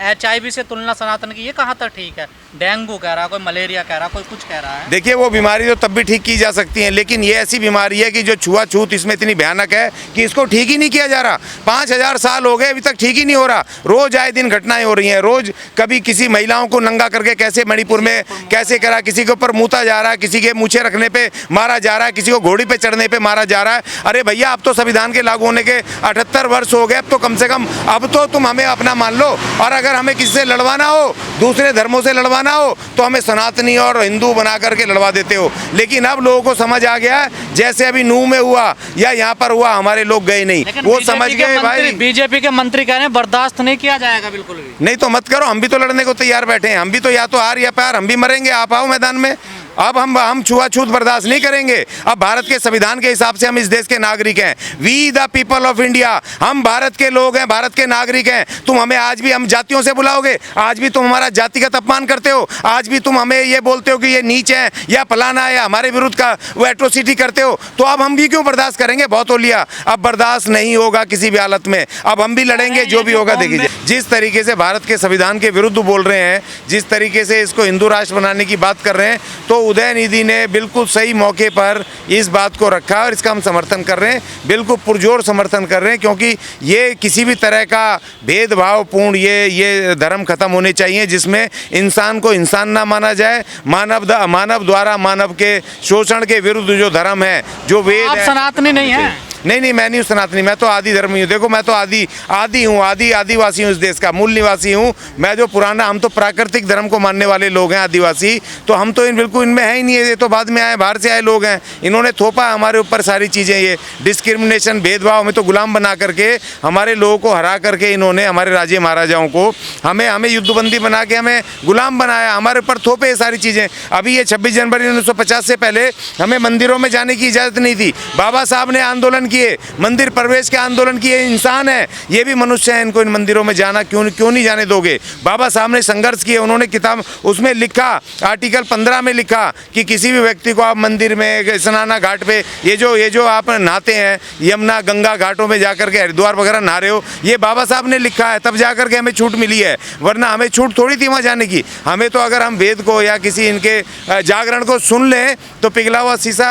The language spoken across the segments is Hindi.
HIV से तुलना सनातन की ये कहाँ तक ठीक है? डेंगू कह रहा, कोई मलेरिया कह रहा, कोई कुछ कह रहा है। देखिए वो बीमारी तो तब भी ठीक की जा सकती है, लेकिन ये ऐसी बीमारी है कि जो छुआछूत इसमें इतनी भयानक है कि इसको ठीक ही नहीं किया जा रहा। 5000 साल हो गए अभी तक ठीक ही नहीं हो रहा। रोज आए दिन घटनाएं हो रही हैं। रोज कभी किसी महिलाओं को नंगा करके कैसे मणिपुर में कैसे करा, किसी के ऊपर मूता जा रहा है, किसी के मूछे रखने पे मारा जा रहा है, किसी को घोड़ी पे चढ़ने पे मारा जा रहा है। अरे भैया अब तो संविधान के लागू होने के 78 वर्ष हो गए, अब तो कम से कम अब तो तुम हमें अपना मान लो। और अगर हमें किसी से लड़वाना हो, दूसरे धर्मों से लड़वाना हो, तो हमें सनातनी और हिंदू बना करके लड़वा देते हो। लेकिन अब लोगों को समझ आ गया है, जैसे अभी नूह में हुआ या यहाँ पर हुआ, हमारे लोग गए नहीं, वो समझ गए भाई। बीजेपी के मंत्री कह रहे हैं बर्दाश्त नहीं किया जाएगा बिल्कुल भी। नहीं तो मत करो, हम भी तो लड़ने को तैयार बैठे हैं। हम भी तो या तो हार या प्यार, हम भी मरेंगे। आप आओ मैदान में। अब हम छुआछूत बर्दाश्त नहीं करेंगे। अब भारत के संविधान के हिसाब से हम इस देश के नागरिक हैं। We the people of India, हम भारत के लोग हैं, भारत के नागरिक हैं। तुम हमें आज भी हम जातियों से बुलाओगे, आज भी तुम हमारा जातिगत अपमान करते हो, आज भी तुम हमें ये बोलते हो कि ये नीच है या फलाना है, हमारे विरुद्ध का वो एट्रोसिटी करते हो, तो अब हम भी क्यों बर्दाश्त करेंगे? बहुत हो लिया, अब बर्दाश्त नहीं होगा किसी भी हालत में। अब हम भी लड़ेंगे, जो भी होगा देखिए। जिस तरीके से भारत के संविधान के विरुद्ध बोल रहे हैं, जिस तरीके से इसको हिंदू राष्ट्र बनाने की बात कर रहे हैं, तो उदयनिधि ने बिल्कुल सही मौके पर इस बात को रखा और इसका हम समर्थन कर रहे हैं, बिल्कुल पुरजोर समर्थन कर रहे हैं। क्योंकि ये किसी भी तरह का भेदभावपूर्ण ये धर्म खत्म होने चाहिए, जिसमें इंसान को इंसान ना माना जाए। मानव द्वारा मानव के शोषण के विरुद्ध जो धर्म है, जो वेद है। आप सनातनी नहीं है? नहीं, मैं नहीं हूँ सनातनी, मैं तो आदि धर्मी हूँ। देखो मैं तो आदि हूँ, आदिवासी हूँ, इस देश का मूल निवासी हूँ मैं। जो पुराना, हम तो प्राकृतिक धर्म को मानने वाले लोग हैं, आदिवासी। तो हम तो बिल्कुल इनमें है ही नहीं है। ये तो बाद में आए, बाहर से आए लोग हैं। इन्होंने थोपा हमारे ऊपर सारी चीज़ें, ये डिस्क्रिमिनेशन, भेदभाव, हमें तो गुलाम बना करके, हमारे लोगों को हरा करके इन्होंने, हमारे राजे महाराजाओं को हमें युद्धबंदी बना के हमें गुलाम बनाया, हमारे ऊपर थोपे ये सारी चीज़ें। अभी ये 26 जनवरी 1950 से पहले हमें मंदिरों में जाने की इजाज़त नहीं थी। बाबा साहब ने आंदोलन किए, मंदिर प्रवेश के आंदोलन किए। इंसान है, ये भी मनुष्य है, इनको इन मंदिरों में जाना क्यों नहीं जाने दोगे? बाबा साहब ने संघर्ष किए, उन्होंने किताब उसमें लिखा, आर्टिकल 15 में लिखा कि किसी भी व्यक्ति को आप मंदिर में, स्नाना घाट पे, ये जो आप नहाते हैं यमुना गंगा घाटों में जाकर के, हरिद्वार वगैरह नहा रहे हो, ये बाबा साहब ने लिखा है, तब जाकर के हमें छूट मिली है, वरना हमें छूट थोड़ी थी वहाँ जाने की। हमें तो अगर हम वेद को या किसी इनके जागरण को सुन लें तो पिघला हुआ शीशा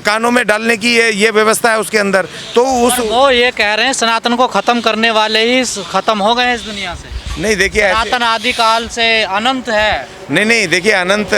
कानों में डालने की ये व्यवस्था है उसके अंदर। तो वो ये कह रहे हैं सनातन को खत्म करने वाले ही खत्म हो गए इस दुनिया से। नहीं देखिए, सनातन आदिकाल से अनंत है। नहीं देखिए, अनंत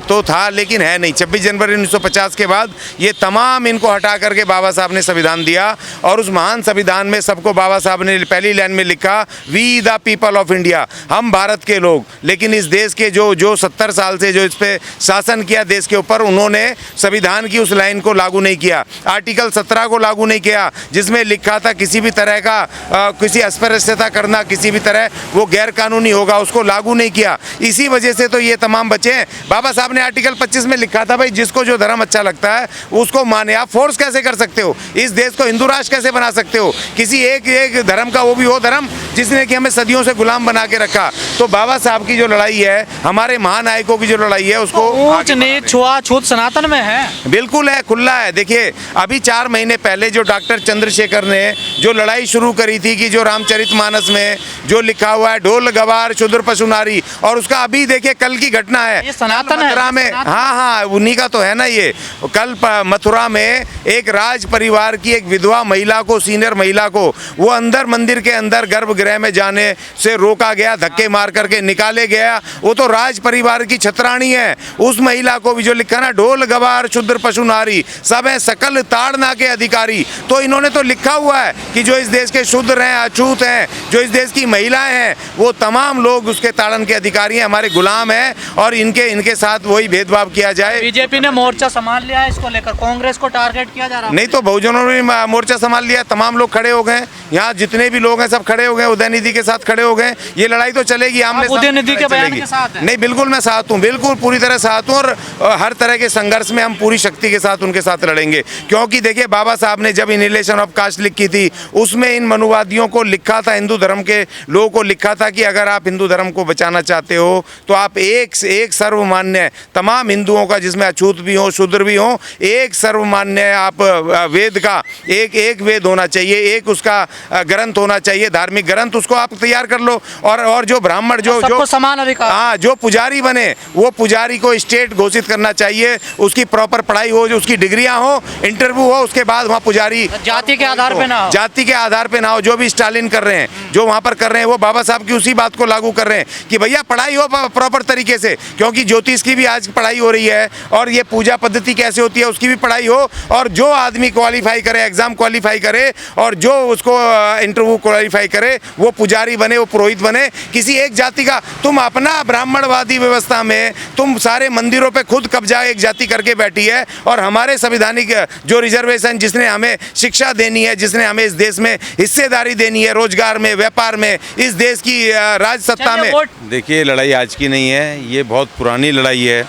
तो था लेकिन है नहीं। 26 जनवरी 1950 के बाद ये तमाम इनको हटा करके बाबा साहब ने संविधान दिया, और उस महान संविधान में सबको बाबा साहब ने पहली लाइन में लिखा, we the people of India, हम भारत के लोग। लेकिन इस देश के जो 70 साल से जो इस पे शासन किया देश के ऊपर, उन्होंने संविधान की उस लाइन को लागू नहीं किया, आर्टिकल 17 को लागू नहीं किया, जिसमें लिखा था किसी भी तरह का किसी अस्पृश्यता करना, किसी भी तरह वो गैर कानूनी होगा, उसको लागू नहीं किया। इसी वजह से तो ये तमाम बचे हैं। बाबा साहब ने आर्टिकल 25 में लिखा था, भाई जिसको जो धर्म अच्छा लगता है उसको माने। आप फोर्स कैसे कर सकते हो? इस देश को हिंदू राष्ट्र कैसे बना सकते हो? किसी एक धर्म का, वो भी वो धर्म जिसने कि हमें सदियों से गुलाम बना के रखा। तो बाबा साहब की जो लड़ाई है, हमारे महानायकों की जो लड़ाई है, उसको ऊंच नीच छुआछूत सनातन में है, बिल्कुल है, खुला है। देखिए अभी 4 महीने पहले जो डॉक्टर चंद्रशेखर ने जो लड़ाई शुरू करी थी कि जो रामचरितमानस में जो लिखा हुआ है, ढोल गवार शूद्र पशु नारी, और उसका अभी देखिए कल की घटना है, ये सनातन है, मथुरा में। हाँ उन्हीं का तो है ना ये। कल मथुरा में एक राज परिवार की एक विधवा महिला को, सीनियर महिला को, वो अंदर मंदिर के अंदर गर्भगृह में जाने से रोका गया, धक्के मार करके निकाले गया। वो तो राज परिवार की छतरानी है। उस महिला को भी जो लिखा ना, ढोल गवार शूद्र पशु नारी सब है सकल ताड़ना के अधिकारी। तो इन्होंने तो लिखा हुआ है कि जो इस देश के शूद्र हैं, अछूत हैं, जो इस देश की महिलाएं हैं, वो तमाम लोग उसके ताड़न के अधिकारी हैं, हमारे गुलाम हैं, और इनके साथ वही भेदभाव किया जाए। बीजेपी ने मोर्चा संभाल लिया है इसको लेकर, कांग्रेस को टारगेट किया जा रहा है। नहीं तो बहुजनों ने मोर्चा संभाल लिया, तमाम लोग खड़े हो गए, यहाँ जितने भी लोग हैं सब खड़े हो गए, उदयनिधि के साथ खड़े हो गए। ये लड़ाई तो चलेगी, उदयनिधि के बयान के साथ है? नहीं, बिल्कुल मैं साथ हूँ, बिल्कुल पूरी तरह साथ हूँ, और हर तरह के संघर्ष में हम पूरी शक्ति के साथ उनके साथ लड़ेंगे। क्योंकि देखिए बाबा साहब ने जब इनहेलेशन ऑफ कास्ट लिखी थी, उसमें इन मनुवादियों को लिखा था, हिंदू धर्म के लोगों को लिखा था कि अगर आप हिंदू धर्म को बचाना चाहते हो तो आप एक सर्वमान्य तमाम हिंदुओं का, जिसमें अछूत भी हो शूद्र भी हो, एक सर्वमान्य आप वेद का एक वेद होना चाहिए, एक उसका ग्रंथ होना चाहिए, धार्मिक ग्रंथ, उसको आप तैयार कर लो। और जो ब्राह्मण जो समान अधिकार, हाँ, जो पुजारी बने वो पुजारी को स्टेट घोषित करना चाहिए, उसकी प्रॉपर पढ़ाई हो, जो उसकी डिग्रियां हो, इंटरव्यू हो, उसके बाद वहाँ पुजारी जाति के आधार पे ना हो, जाति के आधार पे ना हो। जो भी स्टालिन कर रहे हैं, जो वहाँ पर कर रहे हैं, वो बाबा साहब की उसी बात को लागू कर रहे हैं कि भैया पढ़ाई हो प्रॉपर तरीके से, क्योंकि ज्योतिष की भी आज पढ़ाई हो रही है और ये पूजा पद्धति कैसे होती है उसकी भी पढ़ाई हो। और जो आदमी क्वालिफाई करे, एग्जाम क्वालिफाई करे और जो उसको इंटरव्यू क्वालिफाई करे, वो पुजारी बने, वो पुरोहित बने। किसी एक जाति का, तुम अपना ब्राह्मणवादी व्यवस्था में तुम सारे मंदिरों पे खुद कब्जा एक जाति करके बैठी है, और हमारे संविधानिक जो रिजर्वेशन जिसने हमें शिक्षा देनी है, जिसने हमें इस देश में हिस्सेदारी देनी है, रोजगार में, व्यापार में, इस देश की राज सत्ता में। देखिए, लड़ाई आज की नहीं है, ये बहुत पुरानी लड़ाई है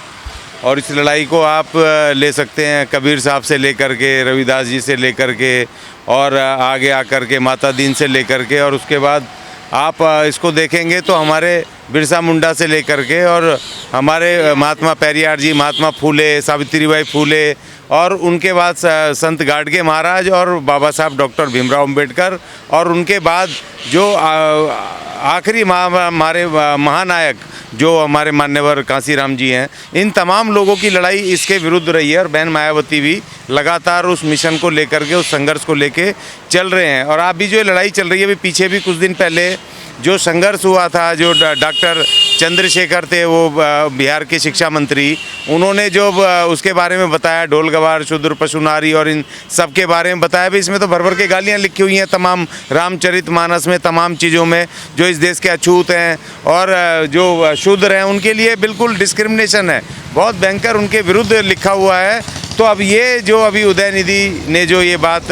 और इस लड़ाई को आप ले सकते हैं कबीर साहब से लेकर के, रविदास जी से लेकर के, और आगे आकर के माता दीन से लेकर के, और उसके बाद आप इसको देखेंगे तो हमारे बिरसा मुंडा से लेकर के और हमारे महात्मा पेरियार जी, महात्मा फूले, सावित्रीबाई फूले, और उनके बाद संत गाडगे महाराज और बाबा साहब डॉक्टर भीमराव अंबेडकर, और उनके बाद जो आखिरी हमारे महानायक जो हमारे मान्यवर कांसीराम जी हैं, इन तमाम लोगों की लड़ाई इसके विरुद्ध रही है। और बहन मायावती भी लगातार उस मिशन को लेकर के, उस संघर्ष को लेके चल रहे हैं। और अभी जो लड़ाई चल रही है, अभी पीछे भी कुछ दिन पहले जो संघर्ष हुआ था, जो डॉक्टर चंद्रशेखर थे, वो बिहार के शिक्षा मंत्री, उन्होंने जो उसके बारे में बताया, ढोल गवार, शूद्र, पशु, नारी और इन सब के बारे में बताया भी, इसमें तो भर भर के गालियाँ लिखी हुई हैं तमाम रामचरितमानस में, तमाम चीज़ों में। जो इस देश के अछूत हैं और जो शूद्र हैं, उनके लिए बिल्कुल डिस्क्रिमिनेशन है, बहुत भयंकर उनके विरुद्ध लिखा हुआ है। तो अब ये जो अभी उदयनिधि ने जो ये बात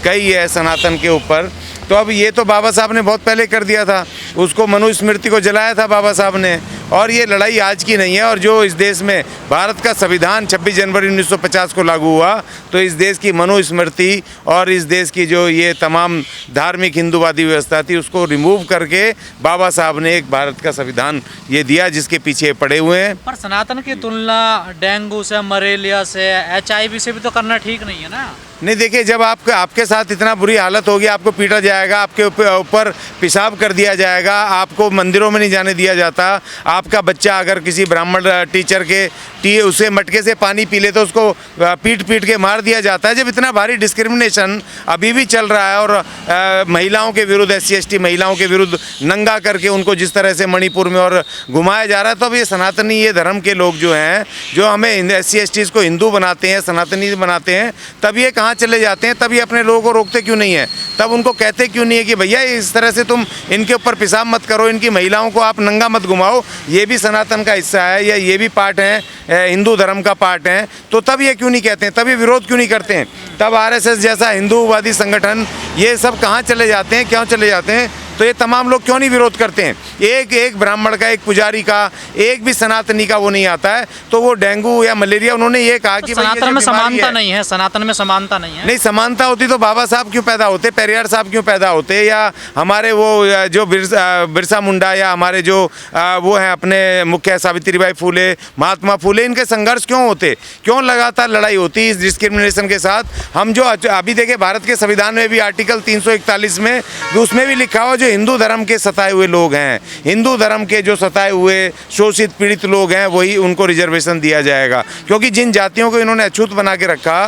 कही है सनातन के ऊपर, तो अब ये तो बाबा साहब ने बहुत पहले कर दिया था, उसको मनुस्मृति को जलाया था बाबा साहब ने। और ये लड़ाई आज की नहीं है। और जो इस देश में भारत का संविधान 26 जनवरी 1950 को लागू हुआ, तो इस देश की मनुस्मृति और इस देश की जो ये तमाम धार्मिक हिंदूवादी व्यवस्था थी, उसको रिमूव करके बाबा साहब ने एक भारत का संविधान ये दिया, जिसके पीछे पड़े हुए हैं। पर सनातन की तुलना डेंगू से, मलेरिया से, HIV से भी तो करना ठीक नहीं है ना। नहीं, देखिए, जब आपके साथ इतना बुरी हालत होगी, आपको पीटा जाएगा, आपके ऊपर पेशाब कर दिया जाएगा, आपको मंदिरों में नहीं जाने दिया जाता, आपका बच्चा अगर किसी ब्राह्मण टीचर के उसे मटके से पानी पी ले तो उसको पीट के मार दिया जाता है। जब इतना भारी डिस्क्रिमिनेशन अभी भी चल रहा है और महिलाओं के विरुद्ध, SC/ST महिलाओं के विरुद्ध नंगा करके उनको जिस तरह से मणिपुर में और घुमाया जा रहा है, तो अब ये सनातनी, ये धर्म के लोग जो हैं, जो हमें SC/ST को हिंदू बनाते हैं, सनातनी बनाते हैं, तब ये कहाँ चले जाते हैं? तब ये अपने लोगों को रोकते क्यों नहीं है? तब उनको कहते क्यों नहीं है कि भैया इस तरह से तुम इनके ऊपर पेशाब मत करो, इनकी महिलाओं को आप नंगा मत घुमाओ, ये भी सनातन का हिस्सा है, या ये भी पार्ट है, हिंदू धर्म का पार्ट है। तो तब ये क्यों नहीं कहते हैं? तब ये विरोध क्यों नहीं करते हैं? तब RSS जैसा हिंदूवादी संगठन ये सब कहाँ चले जाते हैं, क्यों चले जाते हैं? तो ये तमाम लोग क्यों नहीं विरोध करते हैं? एक ब्राह्मण का, एक पुजारी का, एक भी सनातनी का वो नहीं आता है, तो वो डेंगू या मलेरिया, उन्होंने ये कहा कि सनातन में समानता नहीं है, सनातन में समानता नहीं है। नहीं, समानता होती तो बाबा साहब क्यों पैदा होते, पेरियार साहब क्यों पैदा होते, या हमारे वो जो बिरसा मुंडा, या हमारे जो वो हैं अपने मुख्य सावित्रीबाई फूले, महात्मा फूले, इनके संघर्ष क्यों होते? क्यों लगातार लड़ाई होती इस डिस्क्रिमिनेशन के साथ? हम जो अभी देखे, भारत के संविधान में भी आर्टिकल 341 में उसमें भी लिखा हुआ, जो हिंदू धर्म के सताए हुए लोग हैं, हिंदू धर्म के जो सताए हुए शोषित पीड़ित लोग हैं, वही उनको रिजर्वेशन दिया जाएगा। क्योंकि जिन जातियों को इन्होंने अछूत बना के रखा,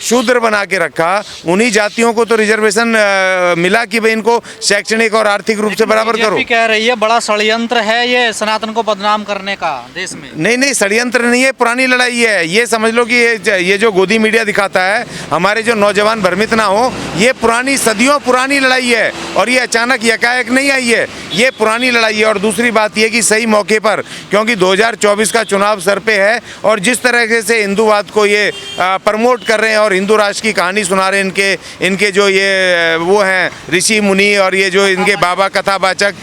शूद्र बना के रखा, उन्हीं जातियों को तो रिजर्वेशन मिला कि भाई इनको शैक्षणिक और आर्थिक रूप से बराबर करो। कह रही है बड़ा षड्यंत्र है ये सनातन को बदनाम करने का देश में। नहीं, षड्यंत्र नहीं है, पुरानी लड़ाई है। ये समझ लो कि ये जो गोदी मीडिया दिखाता है, हमारे जो नौजवान भ्रमित ना हो, ये पुरानी, सदियों पुरानी लड़ाई है और ये अचानक यकायक नहीं आई है, ये पुरानी लड़ाई है। और दूसरी बात ये कि सही मौके पर, क्योंकि 2024 का चुनाव सर पे है और जिस तरह से हिंदूवाद को ये प्रमोट कर रहे हैं और हिंदू राष्ट्र की कहानी सुना रहे हैं, इनके जो ये वो हैं ऋषि मुनि और ये जो इनके बाबा कथावाचक,